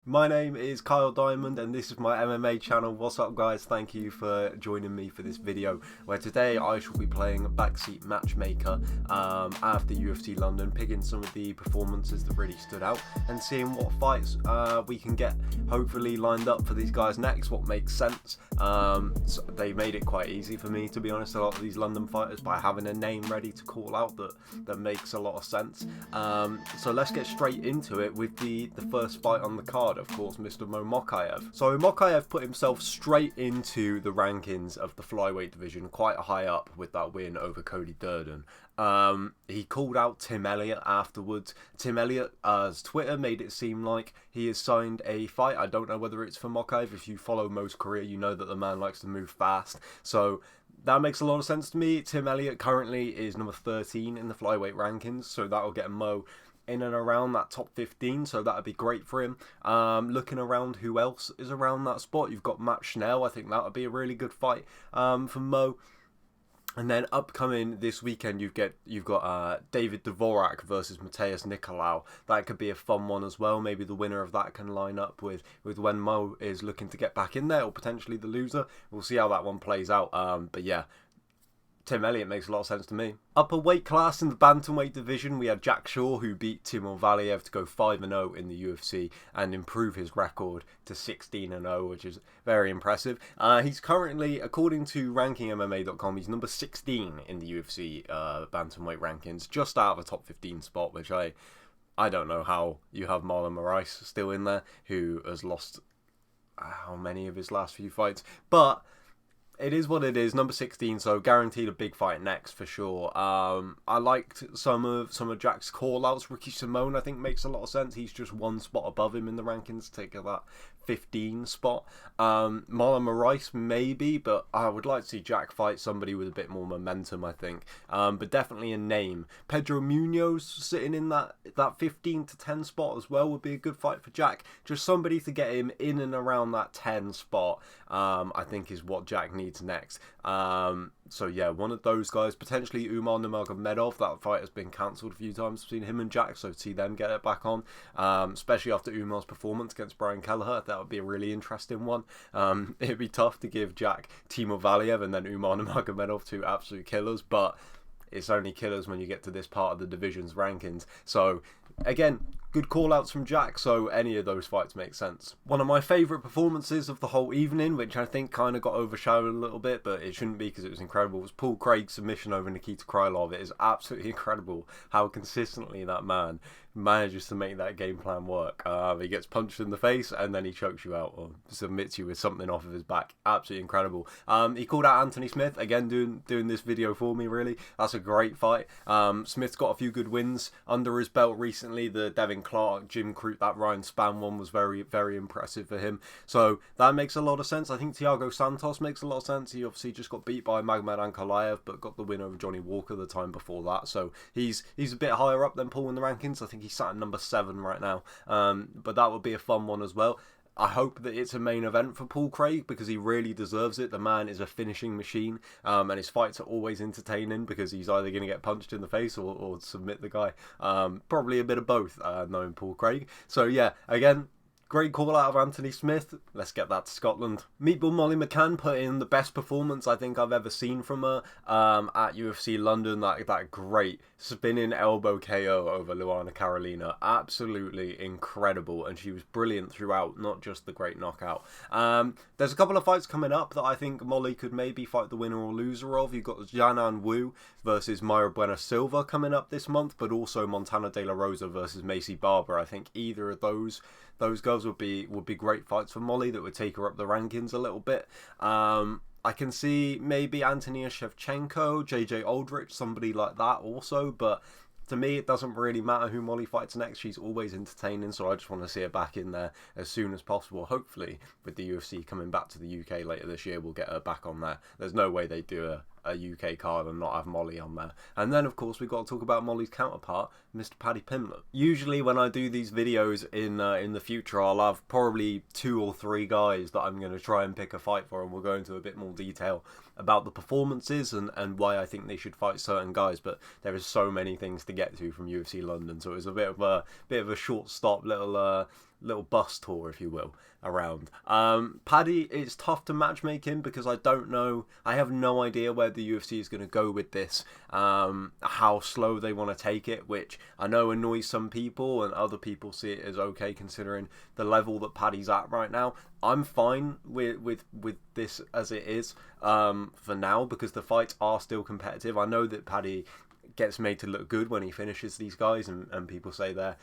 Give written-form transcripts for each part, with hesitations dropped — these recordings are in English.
My name is Kyle Diamond and this is my MMA channel. What's up guys, thank you for joining me for this video where today I shall be playing Backseat Matchmaker after UFC London, picking some of the performances that really stood out and seeing what fights we can get hopefully lined up for these guys next, what makes sense. So they made it quite easy for me, to be honest, a lot of these London fighters, by having a name ready to call out that makes a lot of sense. So let's get straight into it with the first fight on the card. Of course, Mr. Mokaev. So Mokaev put himself straight into the rankings of the flyweight division, quite high up with that win over Cody Durden. He called out Tim Elliott afterwards. Tim Elliott's Twitter made it seem like he has signed a fight. I don't know whether it's for Mokaev. If you follow Mo's career, you know that the man likes to move fast. So that makes a lot of sense to me. Tim Elliott currently is number 13 in the flyweight rankings, so that'll get Mo in and around that top 15, so that'd be great for him. Looking around who else is around that spot, you've got Matt Schnell. I think that would be a really good fight for Mo. And then upcoming this weekend, you've got David Dvorak versus Mateus Nicolau. That could be a fun one as well. Maybe the winner of that can line up with when Mo is looking to get back in there, or potentially the loser. We'll see how that one plays out. But yeah, Tim Elliott makes a lot of sense to me. Upper weight class in the bantamweight division, we had Jack Shaw, who beat Timur Valiev to go 5-0 in the UFC and improve his record to 16-0, which is very impressive. He's currently, according to RankingMMA.com, he's number 16 in the UFC bantamweight rankings, just out of a top 15 spot, which I don't know how you have Marlon Moraes still in there, who has lost how many of his last few fights, but it is what it is, number 16, so guaranteed a big fight next for sure. I liked some of Jack's call-outs. Ricky Simone, I think, makes a lot of sense. He's just one spot above him in the rankings, take that 15 spot. Marlon Moraes, maybe, but I would like to see Jack fight somebody with a bit more momentum, I think. But definitely a name. Pedro Munoz sitting in that 15 to 10 spot as well would be a good fight for Jack. Just somebody to get him in and around that 10 spot, I think, is what Jack needs next. So yeah, one of those guys, potentially Umar Nurmagomedov. That fight has been cancelled a few times between him and Jack, so see them get it back on, especially after Umar's performance against Brian Kelleher. That would be a really interesting one. It'd be tough to give Jack Timur Valiev and then Umar Nurmagomedov, two absolute killers, but it's only killers when you get to this part of the division's rankings. So again, good call-outs from Jack, so any of those fights make sense. One of my favourite performances of the whole evening, which I think kind of got overshadowed a little bit, but it shouldn't be because it was incredible, was Paul Craig's submission over Nikita Krylov. It is absolutely incredible how consistently that man manages to make that game plan work. He gets punched in the face and then he chokes you out or submits you with something off of his back. Absolutely incredible. He called out Anthony Smith, again doing this video for me, really. That's a great fight. Smith's got a few good wins under his belt recently. The Devin Clark, Jim Crute, that Ryan Spann one was very, very impressive for him. So that makes a lot of sense. I think Thiago Santos makes a lot of sense. He obviously just got beat by Magomed Ankalaev, but got the win over Johnny Walker the time before that. So he's a bit higher up than Paul in the rankings. I think he's sat at number 7 right now. But that would be a fun one as well. I hope that it's a main event for Paul Craig because he really deserves it. The man is a finishing machine, and his fights are always entertaining because he's either going to get punched in the face or submit the guy. Probably a bit of both, knowing Paul Craig. So yeah, again, great call out of Anthony Smith. Let's get that to Scotland. Meatball Molly McCann put in the best performance I think I've ever seen from her at UFC London. That great spinning elbow KO over Luana Carolina. Absolutely incredible. And she was brilliant throughout, not just the great knockout. There's a couple of fights coming up that I think Molly could maybe fight the winner or loser of. You've got Jianan Wu versus Mayra Bueno Silva coming up this month, but also Montana De La Rosa versus Macy Barber. I think either of those girls would be great fights for Molly that would take her up the rankings a little bit. I can see maybe Antonia Shevchenko, JJ Aldrich, somebody like that also, but to me it doesn't really matter who Molly fights next. She's always entertaining, so I just want to see her back in there as soon as possible. Hopefully with the UFC coming back to the UK later this year, we'll get her back on there. There's no way they do a UK card and not have Molly on there. And then of course we've got to talk about Molly's counterpart, Mr. Paddy Pimblett. Usually when I do these videos in the future, I'll have probably 2 or 3 guys that I'm going to try and pick a fight for, and we'll go into a bit more detail about the performances and why I think they should fight certain guys. But there is so many things to get to from UFC London, so it was a bit of a short stop, little little bus tour, if you will, around. Paddy, it's tough to matchmake him because I don't know. I have no idea where the UFC is going to go with this. How slow they want to take it, which I know annoys some people, and other people see it as okay considering the level that Paddy's at right now. I'm fine with this as it is for now, because the fights are still competitive. I know that Paddy gets made to look good when he finishes these guys, and people say that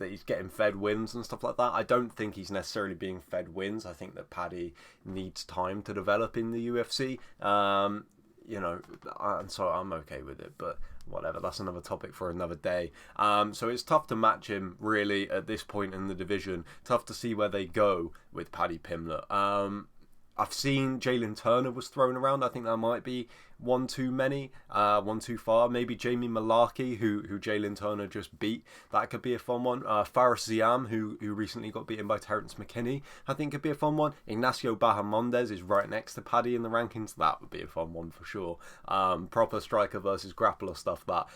he's getting fed wins and stuff like that. I don't think he's necessarily being fed wins. I think that Paddy needs time to develop in the UFC. You know, and so I'm okay with it, but whatever, that's another topic for another day. So it's tough to match him really at this point in the division. Tough to see where they go with Paddy Pimblett. I've seen Jalen Turner was thrown around. I think that might be one too many, one too far. Maybe Jamie Malarkey, who Jalen Turner just beat. That could be a fun one. Faris Ziam, who recently got beaten by Terrence McKinney, I think could be a fun one. Ignacio Bahamondes is right next to Paddy in the rankings. That would be a fun one for sure. Proper striker versus grappler stuff, that.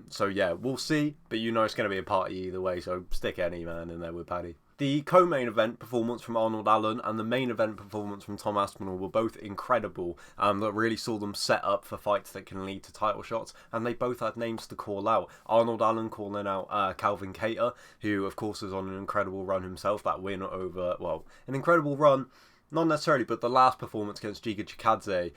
So yeah, we'll see. But you know it's going to be a party either way, so stick any man in there with Paddy. The co-main event performance from Arnold Allen and the main event performance from Tom Aspinall were both incredible. That really saw them set up for fights that can lead to title shots, and they both had names to call out. Arnold Allen calling out Calvin Kattar, who of course is on an incredible run himself. That win over, well, an incredible run. Not necessarily, but the last performance against Giga Chikadze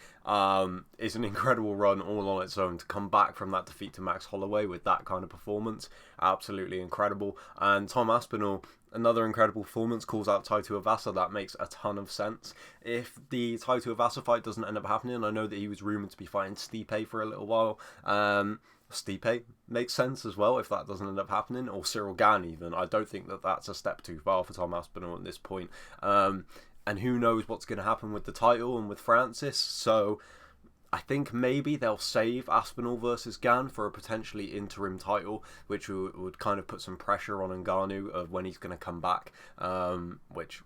is an incredible run all on its own. To come back from that defeat to Max Holloway with that kind of performance, absolutely incredible. And Tom Aspinall, another incredible performance, calls out Taito Avasa. That makes a ton of sense. If the Taito Avasa fight doesn't end up happening, I know that he was rumoured to be fighting Stipe for a little while. Stipe makes sense as well if that doesn't end up happening, or Cyril Gane even. I don't think that that's a step too far for Tom Aspinall at this point. And who knows what's going to happen with the title and with Francis. So I think maybe they'll save Aspinall versus Gane for a potentially interim title, which would kind of put some pressure on Ngannou of when he's going to come back, which,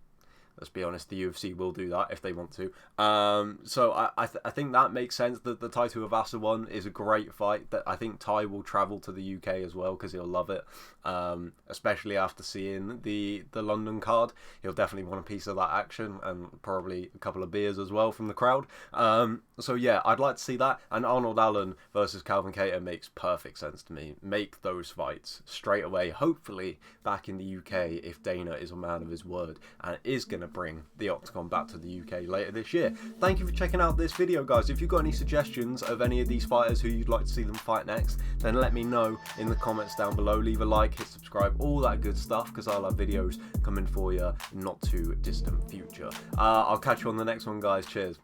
let's be honest, the UFC will do that if they want to. So I think that makes sense. The Taito Avasa one is a great fight. That I think Ty will travel to the UK as well because he'll love it, especially after seeing the London card. He'll definitely want a piece of that action and probably a couple of beers as well from the crowd. So yeah, I'd like to see that. And Arnold Allen versus Calvin Kattar makes perfect sense to me. Make those fights straight away, hopefully back in the UK if Dana is a man of his word and is going to bring the Octagon back to the UK later this year. Thank you for checking out this video, guys. If you've got any suggestions of any of these fighters who you'd like to see them fight next, then let me know in the comments down below. Leave a like, hit subscribe, all that good stuff, because I'll have videos coming for you in not too distant future. I'll catch you on the next one, guys. Cheers.